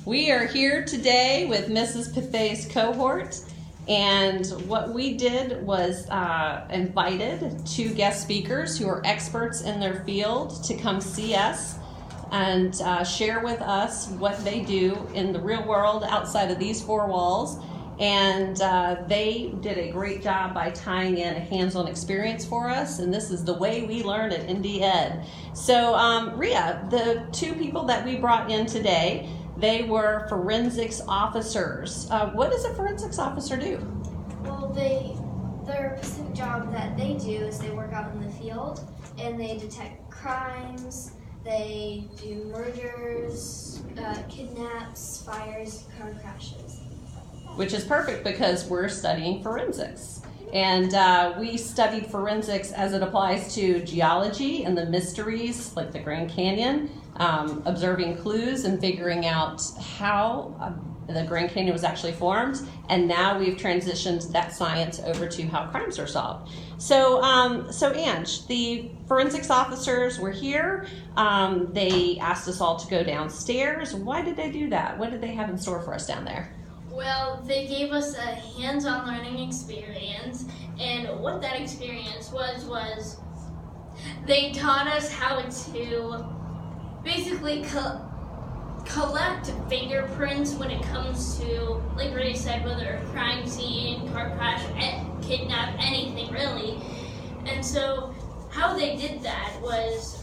We are here today with Mrs. Pathay's cohort, and what we did was invited two guest speakers who are experts in their field to come see us and share with us what they do in the real world outside of these four walls. And they did a great job by tying in a hands-on experience for us, and this is the way we learn at Indy Ed. So Rhea, the two people that we brought in today, they were forensics officers. What does a forensics officer do? Well, their specific job that they do is they work out in the field and they detect crimes, they do murders, kidnaps, fires, car crashes. Which is perfect because we're studying forensics. And we studied forensics as it applies to geology and the mysteries like the Grand Canyon, observing clues and figuring out how the Grand Canyon was actually formed. And now we've transitioned that science over to how crimes are solved. So Ange, the forensics officers were here. They asked us all to go downstairs. Why did they do that? What did they have in store for us down there? Well, they gave us a hands-on learning experience, and what that experience was they taught us how to basically collect fingerprints when it comes to, like Ray said, whether a crime scene, car crash, kidnap, anything really. And so how they did that was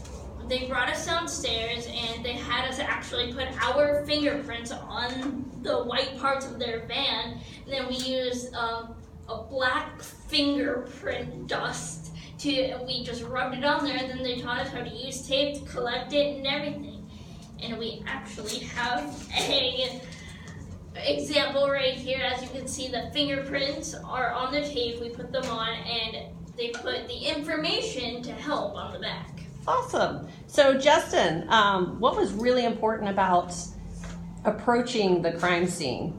they brought us downstairs and they had us actually put our fingerprints on the white parts of their van, and then we used a black fingerprint dust we just rubbed it on there, and then they taught us how to use tape to collect it and everything. And we actually have a example right here. As you can see, the fingerprints are on the tape. We put them on and they put the information to help on the back. Awesome. So Justin, what was really important about approaching the crime scene?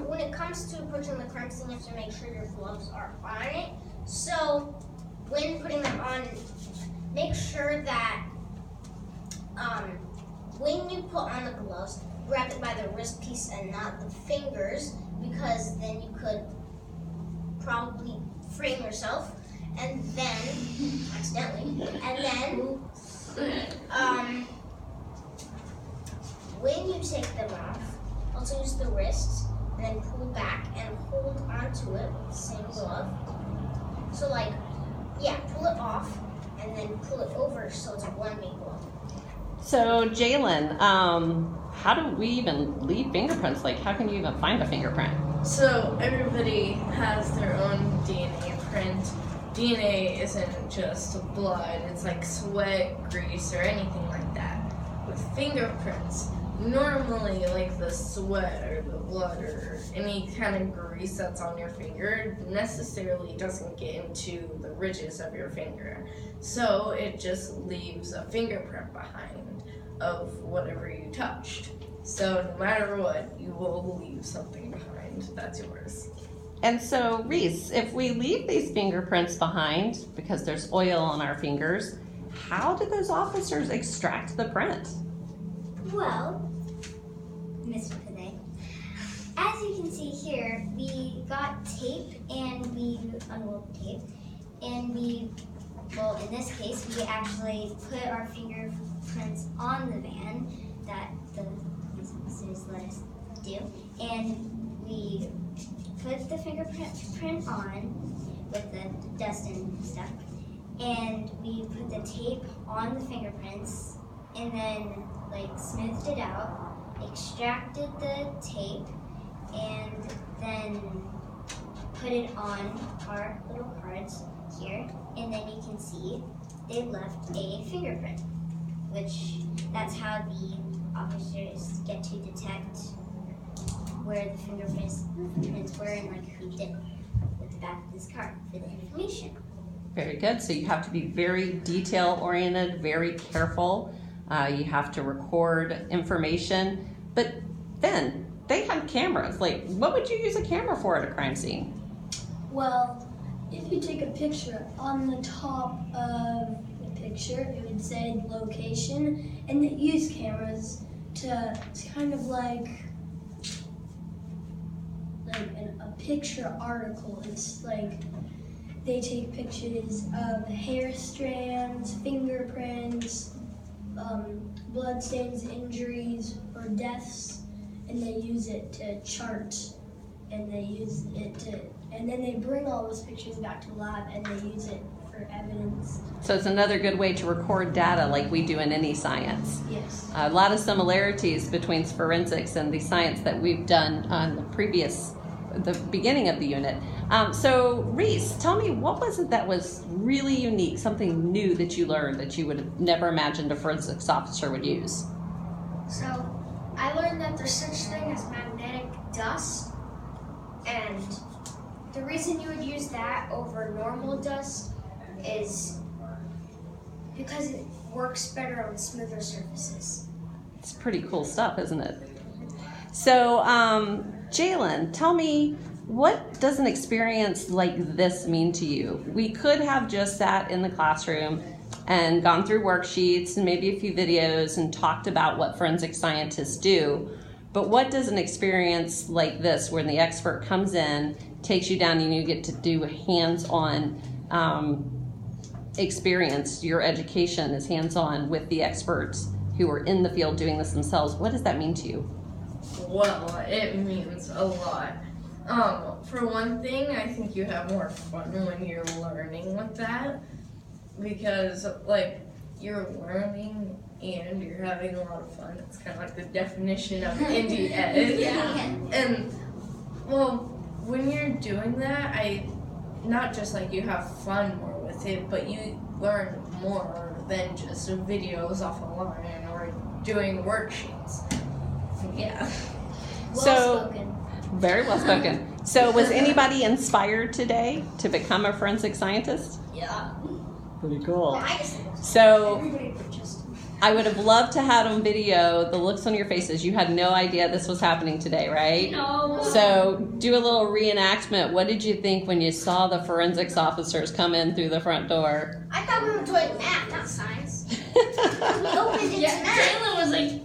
When it comes to approaching the crime scene, you have to make sure your gloves are on it. So when putting them on, make sure that when you put on the gloves, grab it by the wrist piece and not the fingers, because then you could probably frame yourself. And then, accidentally, and then, when you take them off, also use the wrists, and then pull back and hold onto it with the same glove. So pull it off, and then pull it over so it's one big glove. So Jalen, how do we even leave fingerprints? Like, how can you even find a fingerprint? So everybody has their own DNA print. DNA isn't just blood, it's like sweat, grease, or anything like that. With fingerprints, normally like the sweat or the blood or any kind of grease that's on your finger necessarily doesn't get into the ridges of your finger. So it just leaves a fingerprint behind of whatever you touched. So no matter what, you will leave something behind that's yours. And so, Reese, if we leave these fingerprints behind because there's oil on our fingers, how did those officers extract the print? Well, Mr. Pathay, as you can see here, we got tape and we unrolled tape, and in this case, we actually put our fingerprints on the van that the police officers let us do, and we put the fingerprint on with the dust and stuff, and we put the tape on the fingerprints, and then smoothed it out, extracted the tape, and then put it on our little cards here, and then you can see they left a fingerprint, which that's how the officers get to detect where the fingerprints were and who did it with the back of this card for the information. Very good. So you have to be very detail oriented, very careful. You have to record information. But then they have cameras. Like, what would you use a camera for at a crime scene? Well, if you take a picture, on the top of the picture, it would say location, and they use cameras it's kind of like a picture article. It's like they take pictures of hair strands, fingerprints, blood stains, injuries, or deaths, and they use it to chart, and then they bring all those pictures back to the lab and they use it for evidence. So it's another good way to record data like we do in any science. Yes. A lot of similarities between forensics and the science that we've done on the beginning of the unit. So Reese, tell me, what was it that was really unique, something new that you learned that you would have never imagined a forensics officer would use? So, I learned that there's such thing as magnetic dust, and the reason you would use that over normal dust is because it works better on smoother surfaces. It's pretty cool stuff, isn't it? So, Jalen, tell me, what does an experience like this mean to you? We could have just sat in the classroom and gone through worksheets and maybe a few videos and talked about what forensic scientists do. But what does an experience like this, when the expert comes in, takes you down and you get to do a hands-on experience, your education is hands-on with the experts who are in the field doing this themselves, what does that mean to you? Well, it means a lot. For one thing, I think you have more fun when you're learning with that, because like you're learning and you're having a lot of fun. It's kind of like the definition of indie ed. Yeah. And well, when you're doing that, not just like you have fun more with it, but you learn more than just videos off online or doing worksheets. Yeah. Very well spoken. So was anybody inspired today to become a forensic scientist? Yeah. Pretty cool. So Everybody but just I would have loved to have on video the looks on your faces. You had no idea this was happening today, right? No. So do a little reenactment. What did you think when you saw the forensics officers come in through the front door? I thought we were doing math, not science. We opened it Yeah, to math. Jalen was like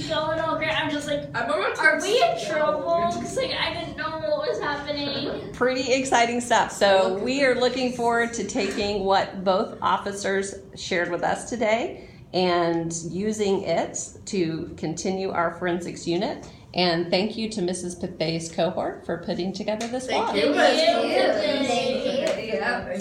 going all great. I'm just like, I'm about to are we in trouble? Because like I didn't know what was happening. Pretty exciting stuff. So we are looking forward to taking what both officers shared with us today and using it to continue our forensics unit. And thank you to Mrs. Pathay's cohort for putting together this vlog. Thank you. Thank you. Yeah.